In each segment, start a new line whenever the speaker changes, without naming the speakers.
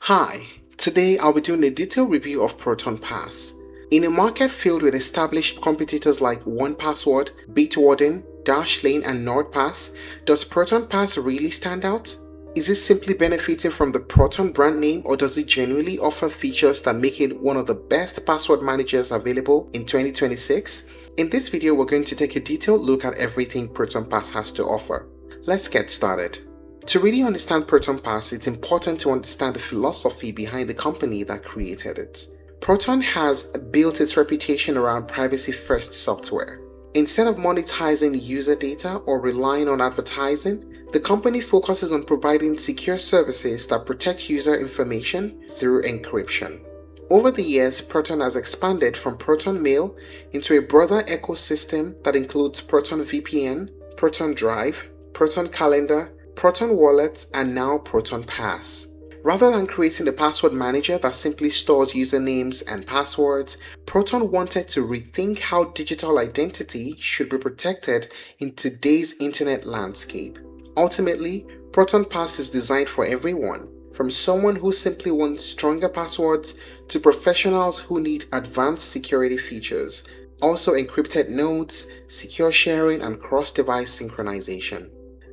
Hi, today I'll be doing a detailed review of Proton Pass. In a market filled with established competitors like 1Password, Bitwarden, Dashlane, and NordPass, does Proton Pass really stand out? Is it simply benefiting from the Proton brand name, or does it genuinely offer features that make it one of the best password managers available in 2026? In this video, we're going to take a detailed look at everything Proton Pass has to offer. Let's get started. To really understand Proton Pass, it's important to understand the philosophy behind the company that created it. Proton has built its reputation around privacy-first software. Instead of monetizing user data or relying on advertising, the company focuses on providing secure services that protect user information through encryption. Over the years, Proton has expanded from Proton Mail into a broader ecosystem that includes Proton VPN, Proton Drive, Proton Calendar, Proton Wallet, and now Proton Pass. Rather than creating a password manager that simply stores usernames and passwords, Proton wanted to rethink how digital identity should be protected in today's internet landscape. Ultimately, Proton Pass is designed for everyone, from someone who simply wants stronger passwords to professionals who need advanced security features, also encrypted nodes, secure sharing, and cross-device synchronization.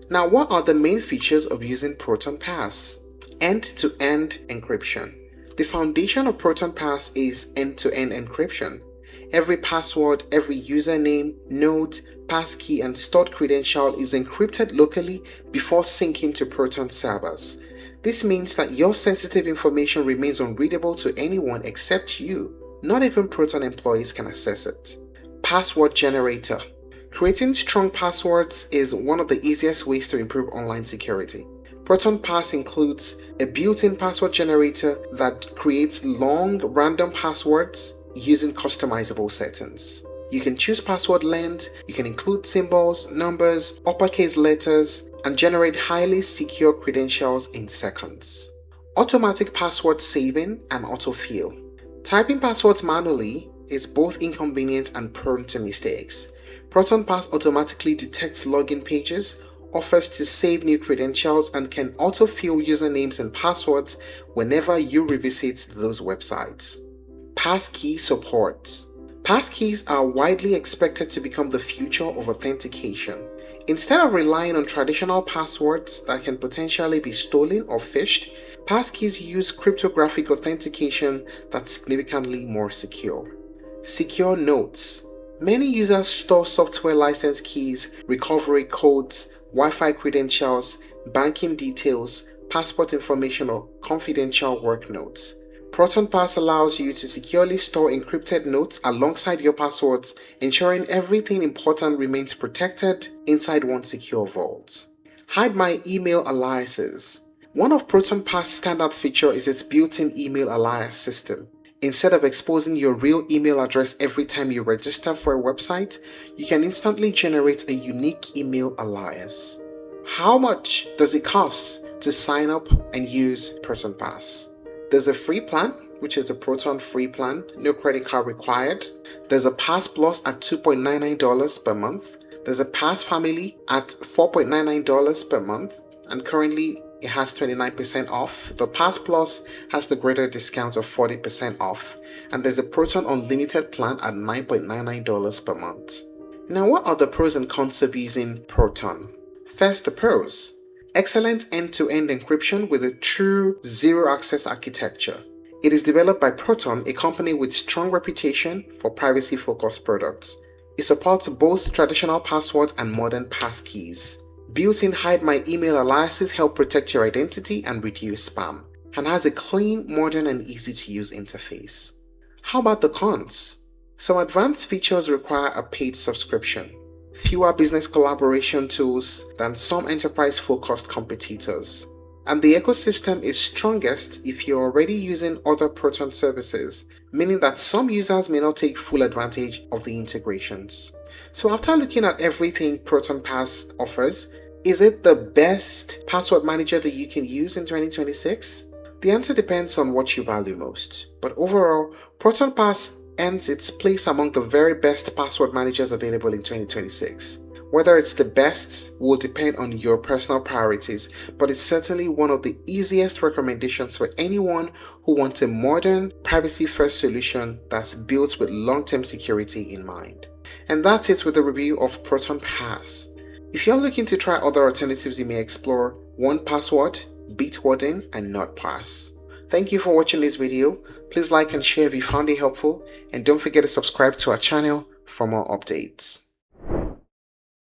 Now, what are the main features of using Proton Pass? End-to-end encryption. The foundation of Proton Pass is end-to-end encryption. Every password, every username, node, passkey, and stored credential is encrypted locally before syncing to Proton servers. This means that your sensitive information remains unreadable to anyone except you. Not even Proton employees can access it. Password generator. Creating strong passwords is one of the easiest ways to improve online security. Proton Pass includes a built-in password generator that creates long, random passwords using customizable settings. You can choose password length, you can include symbols, numbers, uppercase letters, and generate highly secure credentials in seconds. Automatic password saving and autofill. Typing passwords manually is both inconvenient and prone to mistakes. Proton Pass automatically detects login pages, offers to save new credentials, and can autofill usernames and passwords whenever you revisit those websites. Passkey support. Passkeys are widely expected to become the future of authentication. Instead of relying on traditional passwords that can potentially be stolen or phished, passkeys use cryptographic authentication that's significantly more secure. Secure notes. Many users store software license keys, recovery codes, Wi-Fi credentials, banking details, passport information, or confidential work notes. Proton Pass allows you to securely store encrypted notes alongside your passwords, ensuring everything important remains protected inside one secure vault. Hide my email aliases. One of Proton Pass' standout feature is its built-in email alias system. Instead of exposing your real email address every time you register for a website, you can instantly generate a unique email alias. How much does it cost to sign up and use Proton Pass? There's a free plan, which is the Proton free plan, no credit card required. There's a Pass Plus at $2.99 per month. There's a Pass Family at $4.99 per month, and currently it has 29% off. The Pass Plus has the greater discount of 40% off, and there's a Proton Unlimited plan at $9.99 per month. Now, what are the pros and cons of using Proton? First, the pros. Excellent end-to-end encryption with a true zero-access architecture. It is developed by Proton, a company with strong reputation for privacy-focused products. It supports both traditional passwords and modern passkeys. Built-in Hide My Email aliases help protect your identity and reduce spam, and has a clean, modern, and easy-to-use interface. How about the cons? Some advanced features require a paid subscription. Fewer business collaboration tools than some enterprise-focused competitors. And the ecosystem is strongest if you're already using other Proton services, meaning that some users may not take full advantage of the integrations. So after looking at everything Proton Pass offers, is it the best password manager that you can use in 2026? The answer depends on what you value most. But overall, Proton Pass earns its place among the very best password managers available in 2026. Whether it's the best will depend on your personal priorities, but it's certainly one of the easiest recommendations for anyone who wants a modern, privacy-first solution that's built with long-term security in mind. And that's it with the review of Proton Pass. If you're looking to try other alternatives, you may explore 1Password, Bitwarden, and NordPass. Thank you for watching this video. Please like and share if you found it helpful, and don't forget to subscribe to our channel for more updates.